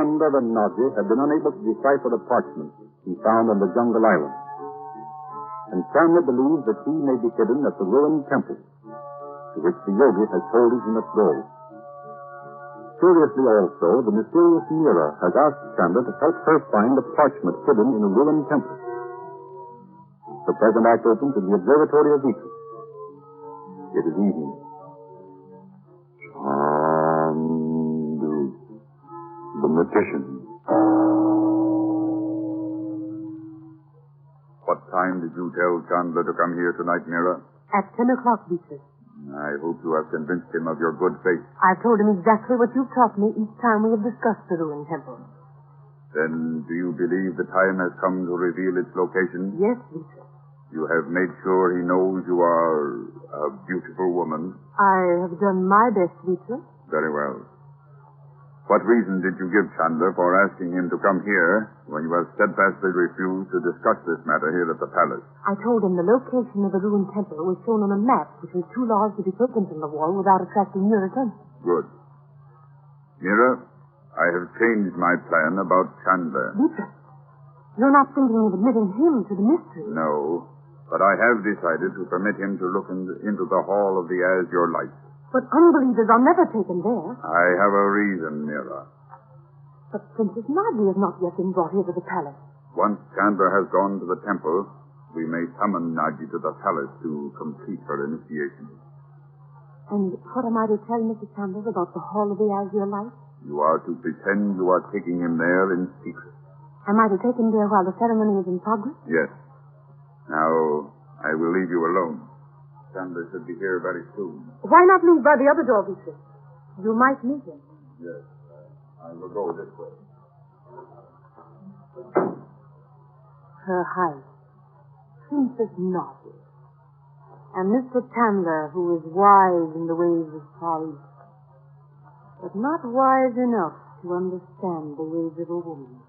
Chandler the Magician had been unable to decipher the parchment he found on the jungle island. And Chandler believes that he may be hidden at the ruined temple, to which the yogi has told us he must go. Curiously also, the mysterious Mira has asked Chandler to help her find the parchment hidden in a ruined temple. The present act opens in the observatory of Venus. It is evening. Chandu the Magician. What time did you tell Chandler to come here tonight, Mira? At 10 o'clock, Beatrice. I hope you have convinced him of your good faith. I've told him exactly what you've taught me each time we have discussed the ruined temple. Then do you believe the time has come to reveal its location? Yes, Beatrice. You have made sure he knows you are a beautiful woman? I have done my best, Beatrice. Very well. What reason did you give Chandler for asking him to come here when you have steadfastly refused to discuss this matter here at the palace? I told him the location of the ruined temple was shown on a map which was too large to be taken from the wall without attracting your attention. Good. Mira, I have changed my plan about Chandler. Beatrice, you're not thinking of admitting him to the mystery. No, but I have decided to permit him to look into the Hall of the Azure Light. But unbelievers are never taken there. I have a reason, Mira. But Princess Margie has not yet been brought here to the palace. Once Chandler has gone to the temple, we may summon Nagi to the palace to complete her initiation. And what am I to tell Mr. Chandler about the Hall of the Azure Light? You are to pretend you are taking him there in secret. Am I to take him there while the ceremony is in progress? Yes. Now, I will leave you alone. Chandler should be here very soon. Why not leave by the other door, Beatrice? You might meet him. Yes. I will go this way. Her Highness, Princess Margie, and Mr. Chandler, who is wise in the ways of folly, but not wise enough to understand the ways of a woman.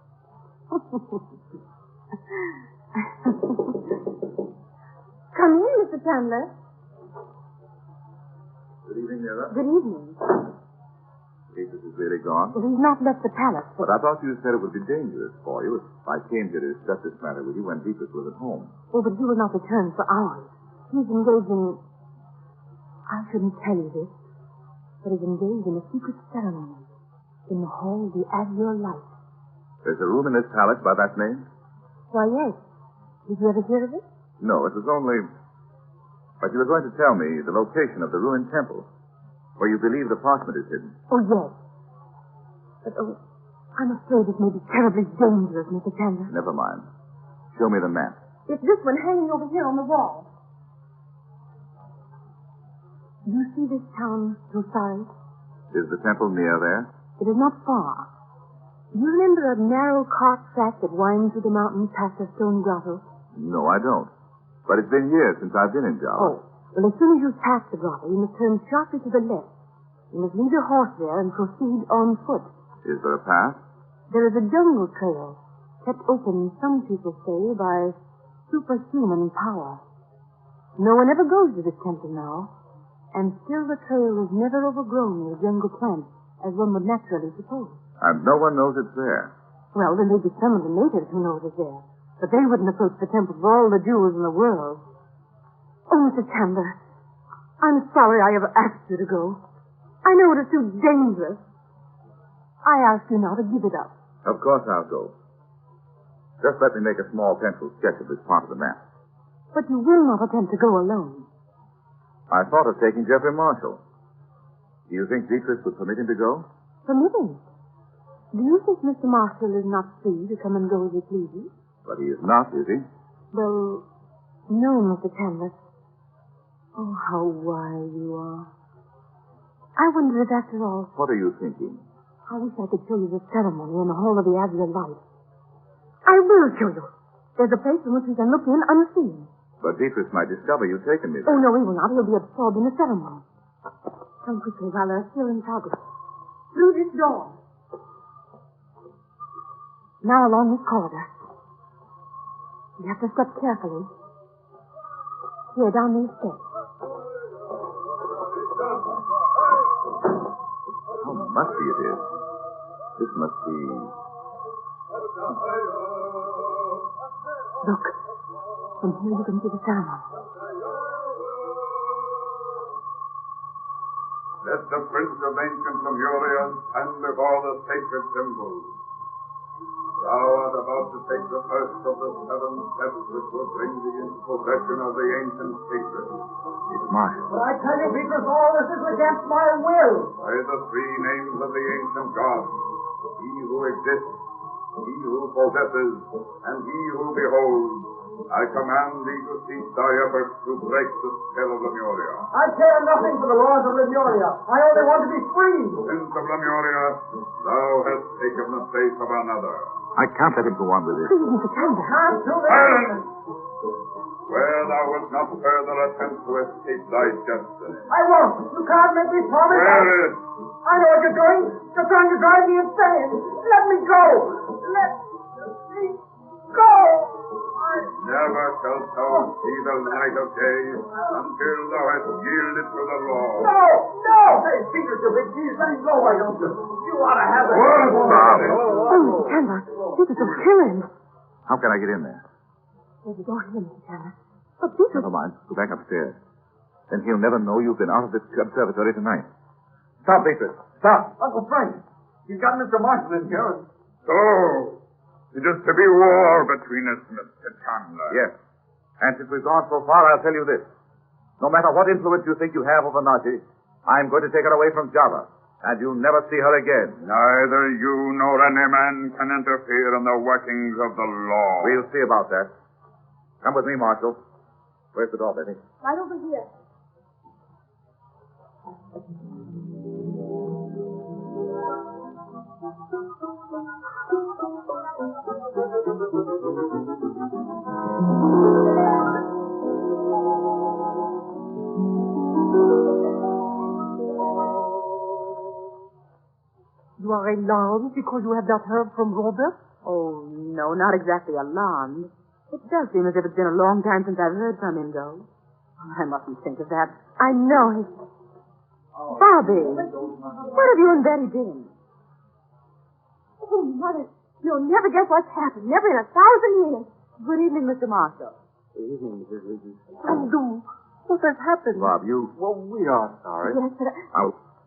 Come in, Mr. Chandler. Good evening, Mira. Good evening. Beatrice is really gone? Well, he's not left the palace. But I thought you said it would be dangerous for you if I came here to discuss this matter with you when Beatrice was at home. Oh, but he will not return for hours. He's engaged in... I shouldn't tell you this, but he's engaged in a secret ceremony in the Hall of the Azure Light. There's a room in this palace by that name? Why, yes. Did you ever hear of it? No, it was only... But you were going to tell me the location of the ruined temple, where you believe the parchment is hidden. Oh, yes. But, I'm afraid it may be terribly dangerous, Mr. Chandler. Never mind. Show me the map. It's this one hanging over here on the wall. Do you see this town, Roxor? Is the temple near there? It is not far. Do you remember a narrow cart track that winds through the mountains past a stone grotto? No, I don't. But it's been years since I've been in Java. Oh, well, as soon as you pass the grotto, you must turn sharply to the left. You must leave your horse there and proceed on foot. Is there a path? There is a jungle trail, kept open, some people say, by superhuman power. No one ever goes to this temple now, and still the trail is never overgrown with jungle plants, as one would naturally suppose. And no one knows it's there. Well, there may be some of the natives who know it is there, but they wouldn't approach the temple for all the jewels in the world. Oh, Mr. Chandler, I'm sorry I ever asked you to go. I know it is too dangerous. I ask you now to give it up. Of course I'll go. Just let me make a small pencil sketch of this part of the map. But you will not attempt to go alone. I thought of taking Jeffrey Marshall. Do you think Beatrice would permit him to go? Permit him? Do you think Mr. Marshall is not free to come and go as he pleases? But he is not, is he? Well, no, Mr. Chandler. Oh, how wise you are. I wonder if after all... What are you thinking? I wish I could show you the ceremony in the Hall of the Azure Light. I will show you. There's a place from which we can look in unseen. But Beatrice might discover you've taken me there. Oh, no, he will not. He'll be absorbed in the ceremony. Come quickly while they're still in progress. Through this door. Now along this corridor. You have to step carefully. Here, down these steps. How musty it is. This must be... Look. From here you can see the ceremony. Let the prince of ancient Lemuria stand before the sacred symbol. Thou art about to take the first of the 7 steps which will bring thee into possession of the ancient secret. It's Marshall. But I tell you, Beatrice, all this is against my will. By the 3 names of the ancient gods, he who exists, he who possesses, and he who beholds, I command thee to cease thy efforts to break the spell of Lemuria. I care nothing for the laws of Lemuria. I only want to be free. Prince of Lemuria, thou hast taken the place of another. I can't let him go on with this. Please, Mr. Chandler. Can't do this. Silence! Where thou wilt not further attempt to escape thy destiny. I won't. You can't make me promise. Where is? I know what you're doing. You're trying to drive me insane. Let me go. Let me go. Never shalt thou see the light of day until thou hast yielded to the law. No, no. Hey, Beatrice, you big cheese. Let him go, why don't you? You ought to have it. Stop! Oh, Mr. Chandler. Beatrice will kill him. How can I get in there? There's a door here, Mr. Chandler. But Beatrice... Never mind. Go back upstairs. Then he'll never know you've been out of this observatory tonight. Stop, Beatrice. Stop. Uncle Frank, you've got Mr. Marshall in here. So, it is to be war between us, Mr. Chandler. Yes. And since we've gone so far, I'll tell you this. No matter what influence you think you have over Naji, I'm going to take her away from Java. And you'll never see her again. Neither you nor any man can interfere in the workings of the law. We'll see about that. Come with me, Marshal. Where's the door, Betty? Right over here. You are alarmed because you have not heard from Robert? Oh, no, not exactly alarmed. It does seem as if it's been a long time since I've heard from him, though. I mustn't think of that. I know. Bobby, what have you and Betty been? Oh, Mother, you'll never guess what's happened. Never in 1,000 years. Good evening, Mr. Marshall. Good evening, Mrs. Reedy. Chandu, what has happened? Bob, you... Well, we are sorry. Yes, but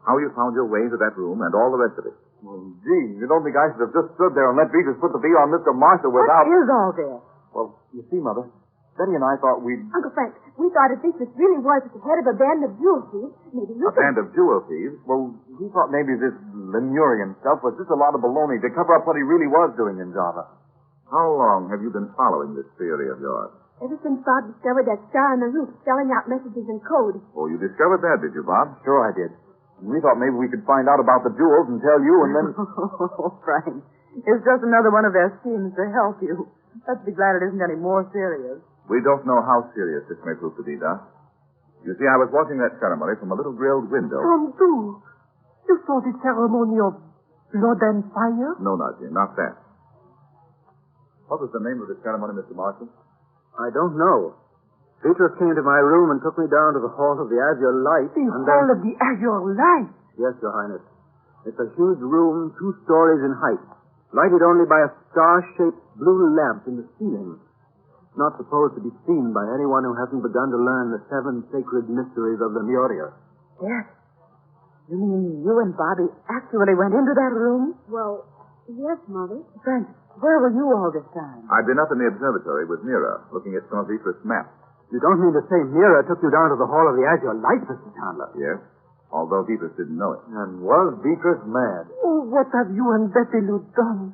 How you found your way into that room and all the rest of it? Well, gee, you'd only guys should have just stood there and let Beatrice put the V on Mr. Marshall without... What is all this? Well, you see, Mother, Betty and I thought we'd... Uncle Frank, we thought if Beatrice really was at the head of a band of jewel thieves, maybe we A band of jewel thieves? Well, we thought maybe this Lemurian stuff was just a lot of baloney to cover up what he really was doing in Java. How long have you been following this theory of yours? Ever since Bob discovered that star on the roof spelling out messages in code. Oh, you discovered that, did you, Bob? Sure I did. And we thought maybe we could find out about the jewels and tell you and then... Oh, Frank, it's just another one of their schemes to help you. Let's be glad it isn't any more serious. We don't know how serious this may prove to be, Doc. You see, I was watching that ceremony from a little grilled window. Chandu, you saw the ceremony of blood and fire? No, Naji, not that. What was the name of the ceremony, Mr. Marshall? I don't know. Beatrice came to my room and took me down to the Hall of the Azure Light. The Hall of the Azure Light? Yes, Your Highness. It's a huge room 2 stories in height, lighted only by a star-shaped blue lamp in the ceiling. It's not supposed to be seen by anyone who hasn't begun to learn the 7 sacred mysteries of Lemuria. Yes. You mean you and Bobby actually went into that room? Well, yes, Mother. Frank, where were you all this time? I've been up in the observatory with Mira, looking at some of Beatrice's maps. You don't mean to say Mira took you down to the Hall of the Azure Light, Mr. Chandler? Yes, although Beatrice didn't know it. And was Beatrice mad? Oh, what have you and Betty Lou done?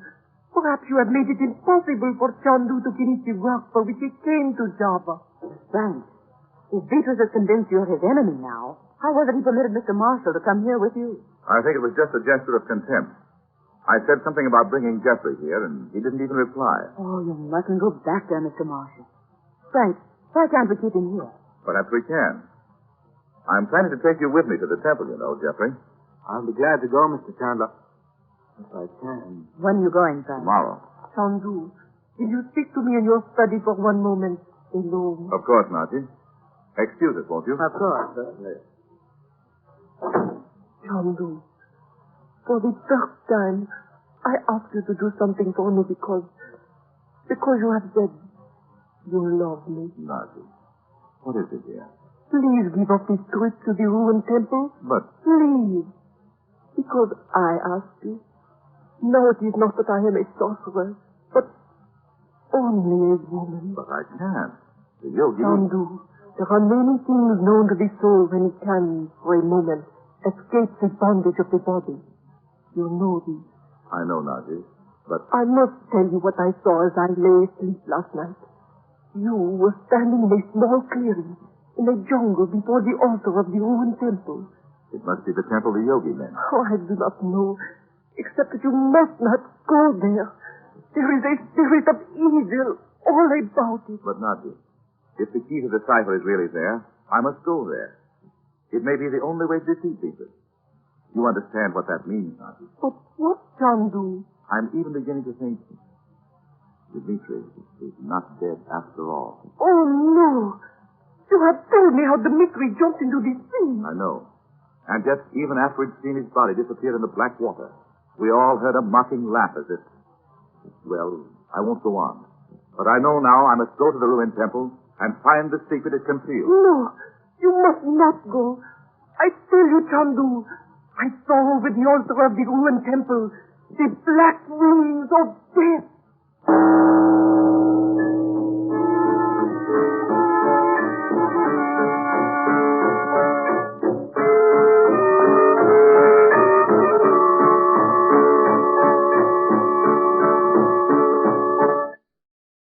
Perhaps you have made it impossible for Chandu to finish the work for which he came to Java. Frank, if Beatrice is convinced you're his enemy now, how was it he permitted Mr. Marshall to come here with you? I think it was just a gesture of contempt. I said something about bringing Jeffrey here, and he didn't even reply. Oh, you mustn't go back there, Mr. Marshall. Frank, why can't we keep him here? Perhaps we can. I'm planning to take you with me to the temple, you know, Jeffrey. I'll be glad to go, Mr. Chandler. If I can. When are you going, Frank? Tomorrow. Chandu, will you speak to me in your study for one moment alone? Of course, Naji. Excuse us, won't you? Of course, certainly. Chandu, for the first time, I ask you to do something for me because you have said you love me. Nazi, what is it, dear? Please give up this trip to the ruined temple. But... Please. Because I asked you. No, it is not that I am a sorcerer, but only a woman. But I can't. The yogi... Chandu, there are many things known to the soul when it can, for a moment, escape the bondage of the body. You know these. I know, Nazi, but... I must tell you what I saw as I lay asleep last night. You were standing in a small clearing, in a jungle before the altar of the ruined temple. It must be the temple the yogi meant. Oh, I do not know, except that you must not go there. There is a spirit of evil all about it. But, Nazi, if the key to the cipher is really there, I must go there. It may be the only way to defeat people. You understand what that means, Nazi? But what, Chandu? I'm even beginning to think Dmitri is not dead after all. Oh, no. You have told me how Dmitri jumped into the sea. I know. And just even after we'd seen his body disappear in the black water, we all heard a mocking laugh as if... Well, I won't go on. But I know now I must go to the ruined temple and find the secret it conceals. No, you must not go. I tell you, Chandu, I saw over the altar of the ruined temple the black wings of